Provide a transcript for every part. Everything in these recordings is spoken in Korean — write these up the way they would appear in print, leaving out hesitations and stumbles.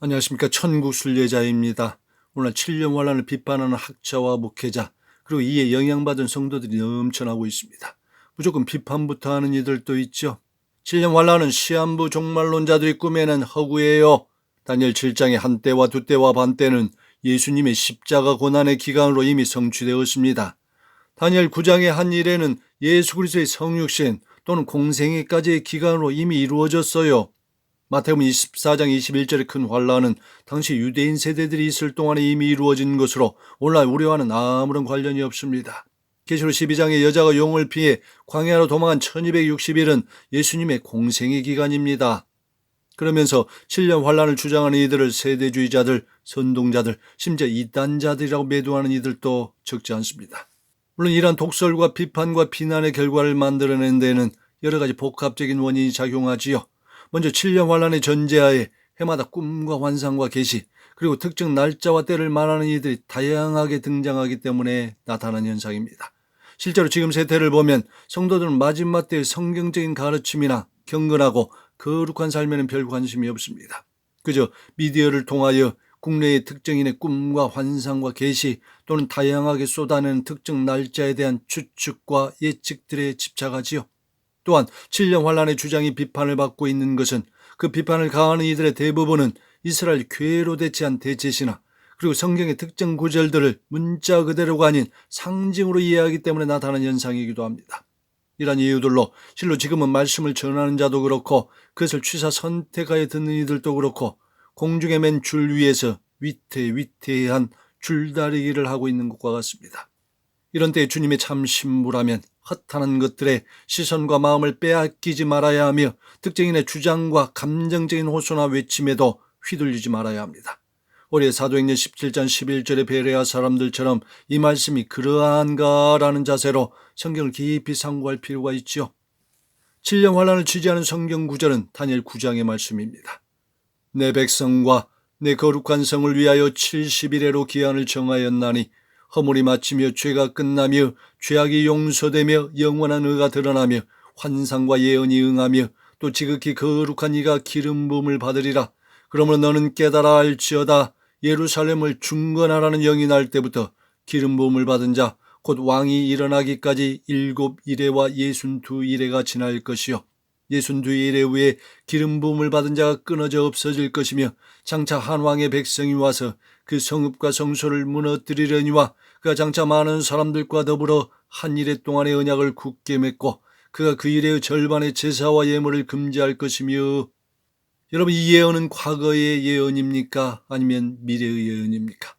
안녕하십니까. 천국순례자입니다. 오늘 7년 환란을 비판하는 학자와 목회자 그리고 이에 영향받은 성도들이 넘쳐나고 있습니다. 무조건 비판부터 하는 이들도 있죠. 7년 환란은 시한부 종말론자들이 꾸며낸 허구예요. 다니엘 7장의 한때와 두때와 반때는 예수님의 십자가 고난의 기간으로 이미 성취되었습니다. 다니엘 9장의 한 일에는 예수 그리스도의 성육신 또는 공생애까지의 기간으로 이미 이루어졌어요. 마태복음 24장 21절의 큰 환란은 당시 유대인 세대들이 있을 동안에 이미 이루어진 것으로 오늘날 우리와는 아무런 관련이 없습니다. 계시록 12장의 여자가 용을 피해 광야로 도망한 1260일은 예수님의 공생의 기간입니다. 그러면서 7년 환란을 주장하는 이들을 세대주의자들, 선동자들, 심지어 이단자들이라고 매도하는 이들도 적지 않습니다. 물론 이러한 독설과 비판과 비난의 결과를 만들어낸 데에는 여러 가지 복합적인 원인이 작용하지요. 먼저 7년 환란의 전제하에 해마다 꿈과 환상과 계시 그리고 특정 날짜와 때를 말하는 이들이 다양하게 등장하기 때문에 나타난 현상입니다. 실제로 지금 세태를 보면 성도들은 마지막 때의 성경적인 가르침이나 경건하고 거룩한 삶에는 별 관심이 없습니다. 그저 미디어를 통하여 국내의 특정인의 꿈과 환상과 계시 또는 다양하게 쏟아내는 특정 날짜에 대한 추측과 예측들에 집착하지요. 또한 7년 환란의 주장이 비판을 받고 있는 것은 그 비판을 가하는 이들의 대부분은 이스라엘 교회로 대체한 대체시나 그리고 성경의 특정 구절들을 문자 그대로가 아닌 상징으로 이해하기 때문에 나타나는 현상이기도 합니다. 이러한 이유들로 실로 지금은 말씀을 전하는 자도 그렇고 그것을 취사 선택하여 듣는 이들도 그렇고 공중에 맨 줄 위에서 위태위태한 줄다리기를 하고 있는 것과 같습니다. 이런 때에 주님의 참 신부라면 허탄한 것들에 시선과 마음을 빼앗기지 말아야 하며 특정인의 주장과 감정적인 호소나 외침에도 휘둘리지 말아야 합니다. 올해 사도행전 17장 11절의 베레아 사람들처럼 이 말씀이 그러한가라는 자세로 성경을 깊이 상고할 필요가 있죠. 7년 환란을 취지하는 성경 구절은 다니엘 9장의 말씀입니다. 내 백성과 내 거룩한 성을 위하여 70일에로 기한을 정하였나니 허물이 마치며 죄가 끝나며 죄악이 용서되며 영원한 의가 드러나며 환상과 예언이 응하며 또 지극히 거룩한 이가 기름 부음을 받으리라. 그러므로 너는 깨달아 알지어다. 예루살렘을 중건하라는 영이 날 때부터 기름 부음을 받은 자 곧 왕이 일어나기까지 7이레와 62이레가 지날 것이요 62이레 후에 기름 부음을 받은 자가 끊어져 없어질 것이며 장차 한 왕의 백성이 와서 그 성읍과 성소를 무너뜨리려니와 그가 장차 많은 사람들과 더불어 한 이레 동안의 언약을 굳게 맺고 그가 그 이레의 절반의 제사와 예물을 금지할 것이며. 여러분, 이 예언은 과거의 예언입니까? 아니면 미래의 예언입니까?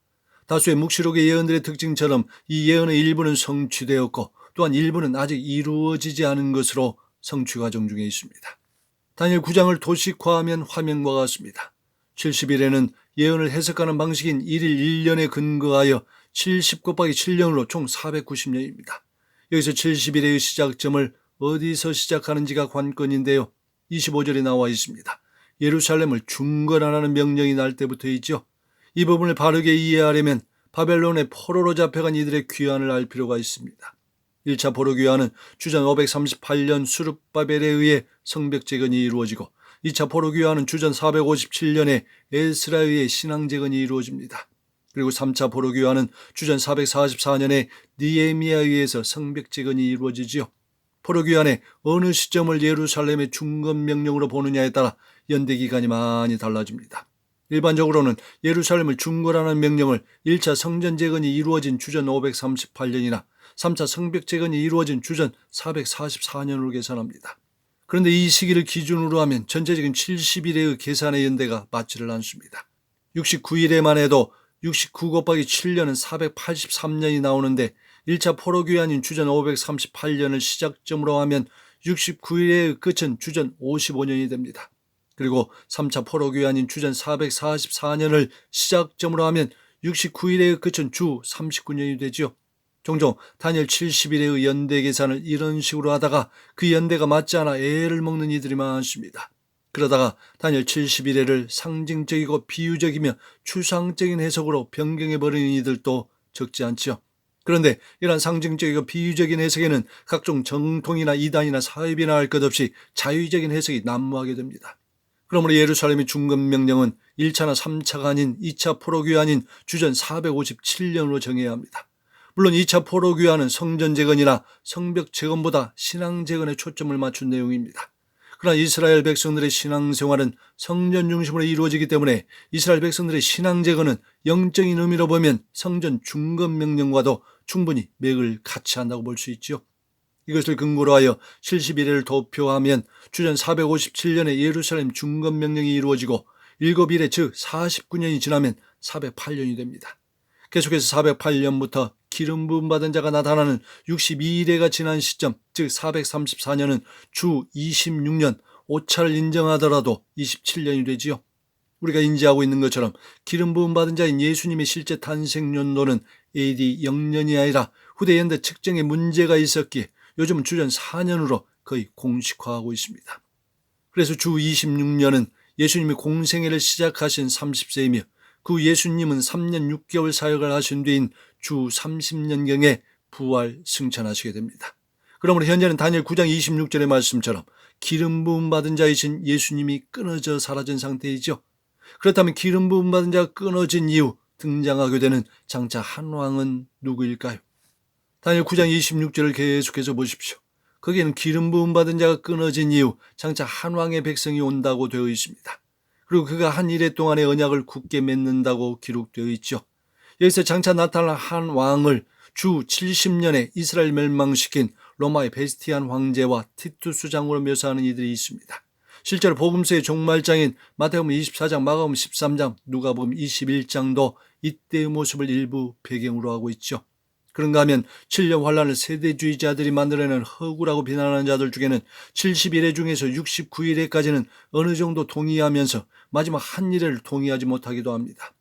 다수의 묵시록의 예언들의 특징처럼 이 예언의 일부는 성취되었고 또한 일부는 아직 이루어지지 않은 것으로 성취 과정 중에 있습니다. 다니엘 9장을 도식화하면 화면과 같습니다. 70일에는 예언을 해석하는 방식인 1일 1년에 근거하여 70 곱하기 7년으로 총 490년입니다. 여기서 70일의 시작점을 어디서 시작하는지가 관건인데요. 25절에 나와 있습니다. 예루살렘을 중건하라는 명령이 날 때부터 있죠. 이 부분을 바르게 이해하려면 바벨론의 포로로 잡혀간 이들의 귀환을 알 필요가 있습니다. 1차 포로 귀환은 주전 538년 수룹바벨에 의해 성벽 재건이 이루어지고 2차 포로 귀환은 주전 457년에 에스라에 의해 신앙 재건이 이루어집니다. 그리고 3차 포로 귀환은 주전 444년에 느헤미야에 의해서 성벽 재건이 이루어지지요. 포로 귀환의 어느 시점을 예루살렘의 중건 명령으로 보느냐에 따라 연대 기간이 많이 달라집니다. 일반적으로는 예루살렘을 중건하는 명령을 1차 성전 재건이 이루어진 주전 538년이나 3차 성벽 재건이 이루어진 주전 444년으로 계산합니다. 그런데 이 시기를 기준으로 하면 전체적인 70일의 계산의 연대가 맞지를 않습니다. 69일에만 해도 69 곱하기 7년은 483년이 나오는데 1차 포로 귀환인 주전 538년을 시작점으로 하면 69일의 끝은 주전 55년이 됩니다. 그리고 3차 포로 귀환인 주전 444년을 시작점으로 하면 69일의 끝은 주 39년이 되죠. 종종 다니엘 70일의 연대 계산을 이런 식으로 하다가 그 연대가 맞지 않아 애를 먹는 이들이 많습니다. 그러다가 다니엘 70일을 상징적이고 비유적이며 추상적인 해석으로 변경해버리는 이들도 적지 않지요. 그런데 이러한 상징적이고 비유적인 해석에는 각종 정통이나 이단이나 사회비나 할 것 없이 자유적인 해석이 난무하게 됩니다. 그러므로 예루살렘의 중건명령은 1차나 3차가 아닌 2차 포로귀환인 주전 457년으로 정해야 합니다. 물론 2차 포로귀환은 성전 재건이나 성벽 재건보다 신앙 재건에 초점을 맞춘 내용입니다. 그러나 이스라엘 백성들의 신앙생활은 성전 중심으로 이루어지기 때문에 이스라엘 백성들의 신앙 재건은 영적인 의미로 보면 성전 중건명령과도 충분히 맥을 같이 한다고 볼 수 있죠. 이것을 근거로 하여 71회를 도표하면 주전 457년에 예루살렘 중건명령이 이루어지고 7일에 즉 49년이 지나면 408년이 됩니다. 계속해서 408년부터 기름 부음 받은 자가 나타나는 62일회가 지난 시점, 즉 434년은 주 26년 5차를 인정하더라도 27년이 되지요. 우리가 인지하고 있는 것처럼 기름 부음 받은 자인 예수님의 실제 탄생 연도는 AD 0년이 아니라 후대 현대 측정에 문제가 있었기에 요즘은 주전 4년으로 거의 공식화하고 있습니다. 그래서 주 26년은 예수님이 공생애를 시작하신 30세이며 그 예수님은 3년 6개월 사역을 하신 뒤인 주 30년경에 부활 승천하시게 됩니다. 그러므로 현재는 다니엘 9장 26절의 말씀처럼 기름 부음 받은 자이신 예수님이 끊어져 사라진 상태이죠. 그렇다면 기름 부음 받은 자가 끊어진 이후 등장하게 되는 장차 한 왕은 누구일까요? 다니엘 9장 26절을 계속해서 보십시오. 거기에는 기름 부음 받은 자가 끊어진 이후 장차 한 왕의 백성이 온다고 되어 있습니다. 그리고 그가 한 이래 동안의 언약을 굳게 맺는다고 기록되어 있죠. 여기서 장차 나타날 한 왕을 주 70년에 이스라엘 멸망시킨 로마의 베스티안 황제와 티투스 장으로 묘사하는 이들이 있습니다. 실제로 복음서의 종말장인 마태복음 24장, 마가복음 13장, 누가복음 21장도 이때의 모습을 일부 배경으로 하고 있죠. 그런가 하면 7년 환란을 세대주의자들이 만들어낸 허구라고 비난하는 자들 중에는 71회 중에서 69일에까지는 어느 정도 동의하면서 마지막 한 일회를 동의하지 못하기도 합니다.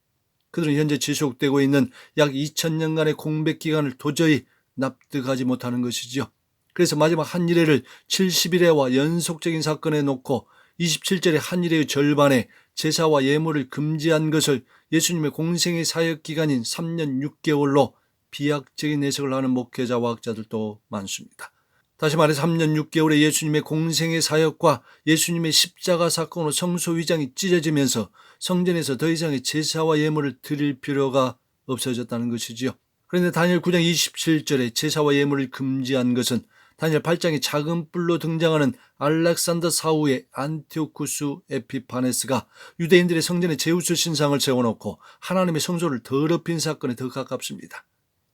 그들은 현재 지속되고 있는 약 2000년간의 공백 기간을 도저히 납득하지 못하는 것이지요. 그래서 마지막 한 일회를 70일회와 연속적인 사건에 놓고 27절의 한 일회의 절반에 제사와 예물을 금지한 것을 예수님의 공생의 사역 기간인 3년 6개월로 비약적인 해석을 하는 목회자와 학자들도 많습니다. 다시 말해 3년 6개월의 예수님의 공생의 사역과 예수님의 십자가 사건으로 성소 위장이 찢어지면서 성전에서 더 이상의 제사와 예물을 드릴 필요가 없어졌다는 것이지요. 그런데 다니엘 9장 27절에 제사와 예물을 금지한 것은 다니엘 8장의 작은 뿔로 등장하는 알렉산더 사후의 안티오쿠스 에피파네스가 유대인들의 성전에 제우스 신상을 세워놓고 하나님의 성소를 더럽힌 사건에 더 가깝습니다.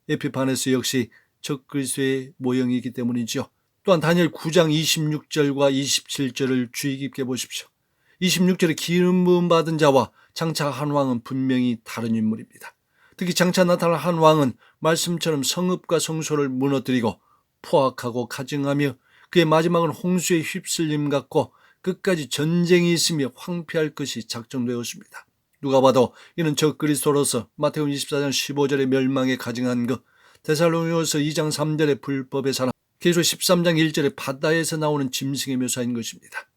에피파네스 역시 적그리스도의 모형이기 때문이죠. 또한 다니엘 9장 26절과 27절을 주의 깊게 보십시오. 26절에 기름 부음 받은 자와 장차 한 왕은 분명히 다른 인물입니다. 특히 장차 나타날 한 왕은 말씀처럼 성읍과 성소를 무너뜨리고 포악하고 가증하며 그의 마지막은 홍수에 휩쓸림 같고 끝까지 전쟁이 있으며 황폐할 것이 작정되었습니다. 누가 봐도 이는 적그리스도로서 마태복음 24장 15절의 멸망에 가증한 것, 데살로니가서 2장 3절의 불법의 사람, 계시록 13장 1절의 바다에서 나오는 짐승의 묘사인 것입니다.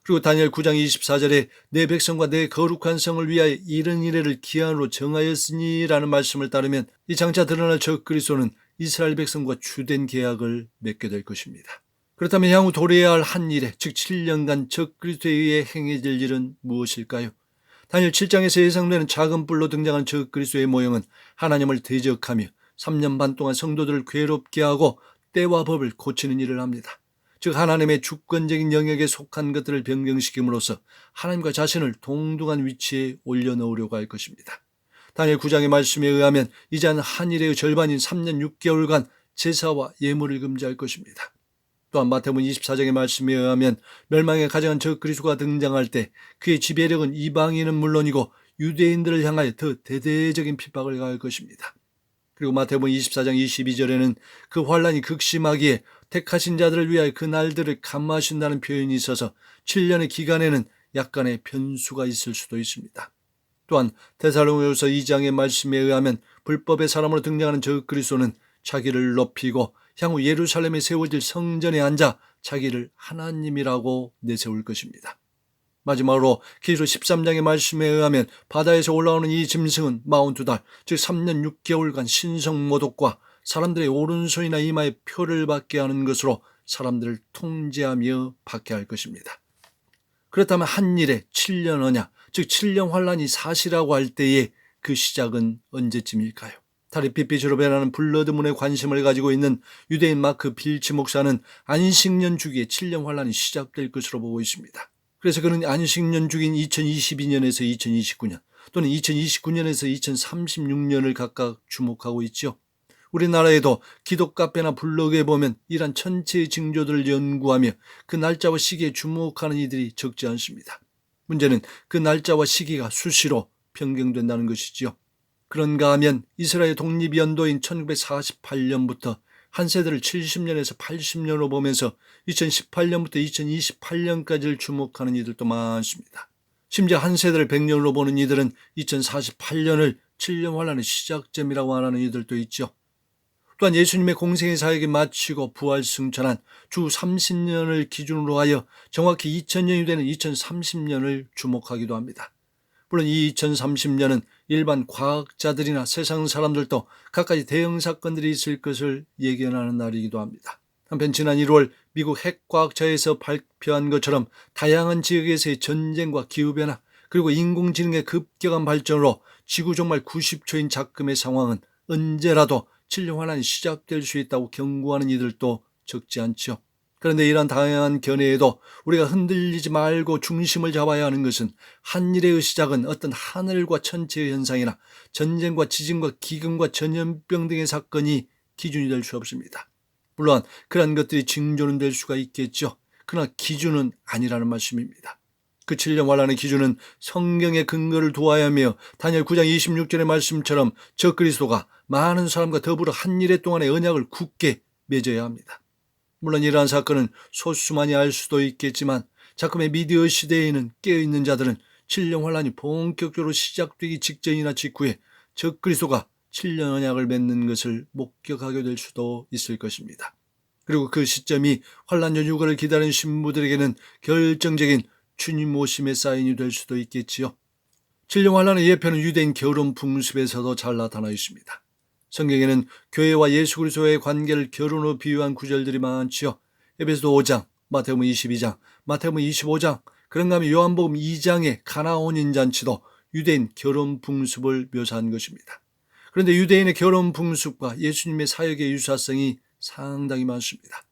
그리고 다니엘 9장 24절에 내 백성과 내 거룩한 성을 위하여 이런 이래를 기한으로 정하였으니 라는 말씀을 따르면 이 장차 드러날 적그리스도는 이스라엘 백성과 주된 계약을 맺게 될 것입니다. 그렇다면 향후 도래해야 할 한 일에, 즉 7년간 적그리스도에 의해 행해질 일은 무엇일까요? 다니엘 7장에서 예상되는 작은 뿔로 등장한 적그리스도의 모형은 하나님을 대적하며 3년 반 동안 성도들을 괴롭게 하고 때와 법을 고치는 일을 합니다. 즉 하나님의 주권적인 영역에 속한 것들을 변경시킴으로써 하나님과 자신을 동등한 위치에 올려놓으려고 할 것입니다. 다니엘 9장의 말씀에 의하면 이제 한 일의 절반인 3년 6개월간 제사와 예물을 금지할 것입니다. 또한 마태복음 24장의 말씀에 의하면 멸망에 가져간 적그리스도가 등장할 때 그의 지배력은 이방인은 물론이고 유대인들을 향하여 더 대대적인 핍박을 가할 것입니다. 그리고 마태복음 24장 22절에는 그 환란이 극심하기에 택하신 자들을 위하여 그 날들을 감하신다는 표현이 있어서 7년의 기간에는 약간의 변수가 있을 수도 있습니다. 또한 데살로니가서 2장의 말씀에 의하면 불법의 사람으로 등장하는 적그리스도는 자기를 높이고 향후 예루살렘에 세워질 성전에 앉아 자기를 하나님이라고 내세울 것입니다. 마지막으로 계시록 13장의 말씀에 의하면 바다에서 올라오는 이 짐승은 42달, 즉 3년 6개월간 신성모독과 사람들의 오른손이나 이마에 표를 받게 하는 것으로 사람들을 통제하며 박해할 것입니다. 그렇다면 한 일에 7년 언약, 즉 7년 환란이 사시라고 할 때의 그 시작은 언제쯤일까요? 다리 핏빛으로 변하는 블러드문에 관심을 가지고 있는 유대인 마크 빌치 목사는 안식년 주기에 7년 환란이 시작될 것으로 보고 있습니다. 그래서 그는 안식년 주기인 2022년에서 2029년 또는 2029년에서 2036년을 각각 주목하고 있죠. 우리나라에도 기독 카페나 블로그에 보면 이란 천체의 징조들을 연구하며 그 날짜와 시기에 주목하는 이들이 적지 않습니다. 문제는 그 날짜와 시기가 수시로 변경된다는 것이지요. 그런가 하면 이스라엘 독립연도인 1948년부터 한 세대를 70년에서 80년으로 보면서 2018년부터 2028년까지를 주목하는 이들도 많습니다. 심지어 한 세대를 100년으로 보는 이들은 2048년을 7년 환란의 시작점이라고 말하는 이들도 있죠. 또한 예수님의 공생의 사역이 마치고 부활 승천한 주 30년을 기준으로 하여 정확히 2000년이 되는 2030년을 주목하기도 합니다. 물론 이 2030년은 일반 과학자들이나 세상 사람들도 각가지 대형 사건들이 있을 것을 예견하는 날이기도 합니다. 한편 지난 1월 미국 핵과학자에서 발표한 것처럼 다양한 지역에서의 전쟁과 기후변화 그리고 인공지능의 급격한 발전으로 지구 종말 90초인 작금의 상황은 언제라도 7년 환란이 시작될 수 있다고 경고하는 이들도 적지 않죠. 그런데 이런 다양한 견해에도 우리가 흔들리지 말고 중심을 잡아야 하는 것은 한 일의 시작은 어떤 하늘과 천체의 현상이나 전쟁과 지진과 기근과 전염병 등의 사건이 기준이 될 수 없습니다. 물론 그런 것들이 징조는 될 수가 있겠죠. 그러나 기준은 아니라는 말씀입니다. 그 7년 환란의 기준은 성경의 근거를 두어야 하며 다니엘 9장 26절의 말씀처럼 저 그리스도가 많은 사람과 더불어 한 일해 동안의 언약을 굳게 맺어야 합니다. 물론 이러한 사건은 소수만이 알 수도 있겠지만 작금의 미디어 시대에는 깨어있는 자들은 7년 환란이 본격적으로 시작되기 직전이나 직후에 저 그리스도가 7년 언약을 맺는 것을 목격하게 될 수도 있을 것입니다. 그리고 그 시점이 환란 연휴가를 기다리는 신부들에게는 결정적인 주님 오심의 사인이 될 수도 있겠지요. 7년 환란의 예표는 유대인 결혼 풍습에서도 잘 나타나 있습니다. 성경에는 교회와 예수 그리스도의 관계를 결혼으로 비유한 구절들이 많지요. 에베소서 5장, 마태복음 22장, 마태복음 25장, 그런가 하면 요한복음 2장의 가나 혼인잔치도 유대인 결혼 풍습을 묘사한 것입니다. 그런데 유대인의 결혼 풍습과 예수님의 사역의 유사성이 상당히 많습니다.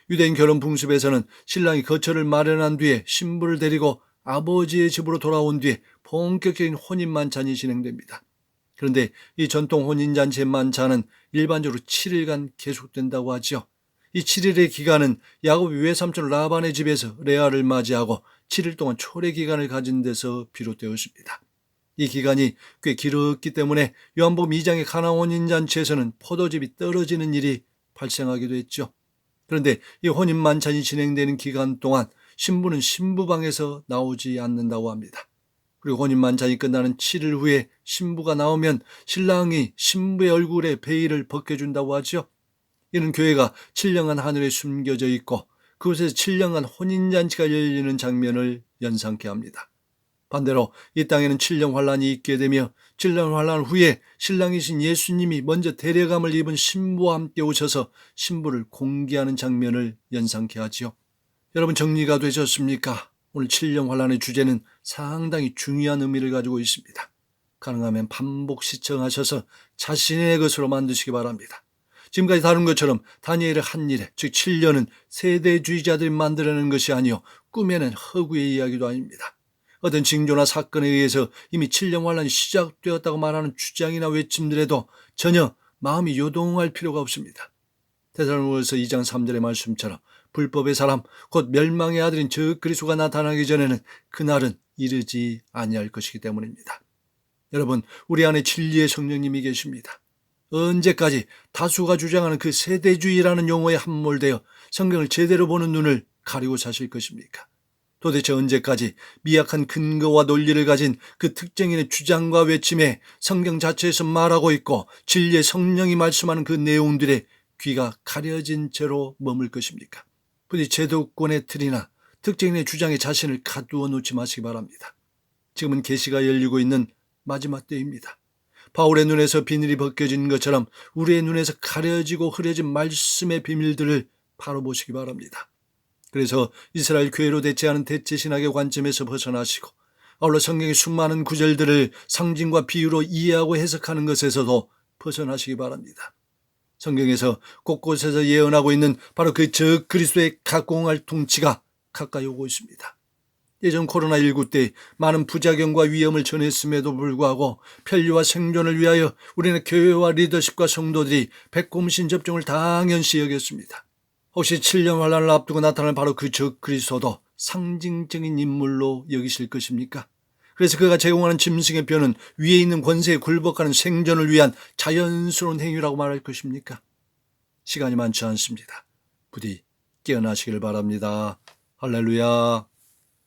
유대인 결혼 풍습에서는 신랑이 거처를 마련한 뒤에 신부를 데리고 아버지의 집으로 돌아온 뒤에 본격적인 혼인 만찬이 진행됩니다. 그런데 이 전통 혼인잔치의 만찬은 일반적으로 7일간 계속된다고 하죠. 이 7일의 기간은 야곱이 외삼촌 라반의 집에서 레아를 맞이하고 7일 동안 초래 기간을 가진 데서 비롯되었습니다. 이 기간이 꽤 길었기 때문에 요한복음 2장의 가나 혼인잔치에서는 포도즙이 떨어지는 일이 발생하기도 했죠. 그런데 이 혼인 만찬이 진행되는 기간 동안 신부는 신부방에서 나오지 않는다고 합니다. 그리고 혼인 만찬이 끝나는 7일 후에 신부가 나오면 신랑이 신부의 얼굴에 베일을 벗겨준다고 하죠. 이는 교회가 7년간 하늘에 숨겨져 있고 그곳에서 7년간 혼인잔치가 열리는 장면을 연상케 합니다. 반대로 이 땅에는 7년 환란이 있게 되며 7년 환란 후에 신랑이신 예수님이 먼저 데려감을 입은 신부와 함께 오셔서 신부를 공개하는 장면을 연상케 하지요. 여러분 정리가 되셨습니까? 오늘 7년 환란의 주제는 상당히 중요한 의미를 가지고 있습니다. 가능하면 반복 시청하셔서 자신의 것으로 만드시기 바랍니다. 지금까지 다룬 것처럼 다니엘의 한 일에, 즉 7년은 세대주의자들이 만들어낸 것이 아니요 꾸며낸 허구의 이야기도 아닙니다. 어떤 징조나 사건에 의해서 이미 7년 환란이 시작되었다고 말하는 주장이나 외침들에도 전혀 마음이 요동할 필요가 없습니다. 데살로니가서 2장 3절의 말씀처럼 불법의 사람 곧 멸망의 아들인 저 그리스도가 나타나기 전에는 그날은 이르지 아니할 것이기 때문입니다. 여러분 우리 안에 진리의 성령님이 계십니다. 언제까지 다수가 주장하는 그 세대주의라는 용어에 함몰되어 성경을 제대로 보는 눈을 가리고 사실 것입니까? 도대체 언제까지 미약한 근거와 논리를 가진 그 특정인의 주장과 외침에 성경 자체에서 말하고 있고 진리의 성령이 말씀하는 그 내용들에 귀가 가려진 채로 머물 것입니까? 부디 제도권의 틀이나 특정인의 주장에 자신을 가두어 놓지 마시기 바랍니다. 지금은 계시가 열리고 있는 마지막 때입니다. 바울의 눈에서 비늘이 벗겨진 것처럼 우리의 눈에서 가려지고 흐려진 말씀의 비밀들을 바로 보시기 바랍니다. 그래서 이스라엘 교회로 대체하는 대체신학의 관점에서 벗어나시고 아울러 성경의 수많은 구절들을 상징과 비유로 이해하고 해석하는 것에서도 벗어나시기 바랍니다. 성경에서 곳곳에서 예언하고 있는 바로 그 적그리스도의 각공할 통치가 가까이 오고 있습니다. 예전 코로나19 때 많은 부작용과 위험을 전했음에도 불구하고 편리와 생존을 위하여 우리는 교회와 리더십과 성도들이 백곰신 접종을 당연시 여겼습니다. 혹시 7년 환란을 앞두고 나타날 바로 그 적그리스도도 상징적인 인물로 여기실 것입니까? 그래서 그가 제공하는 짐승의 뼈는 위에 있는 권세에 굴복하는 생존을 위한 자연스러운 행위라고 말할 것입니까? 시간이 많지 않습니다. 부디 깨어나시길 바랍니다. 할렐루야.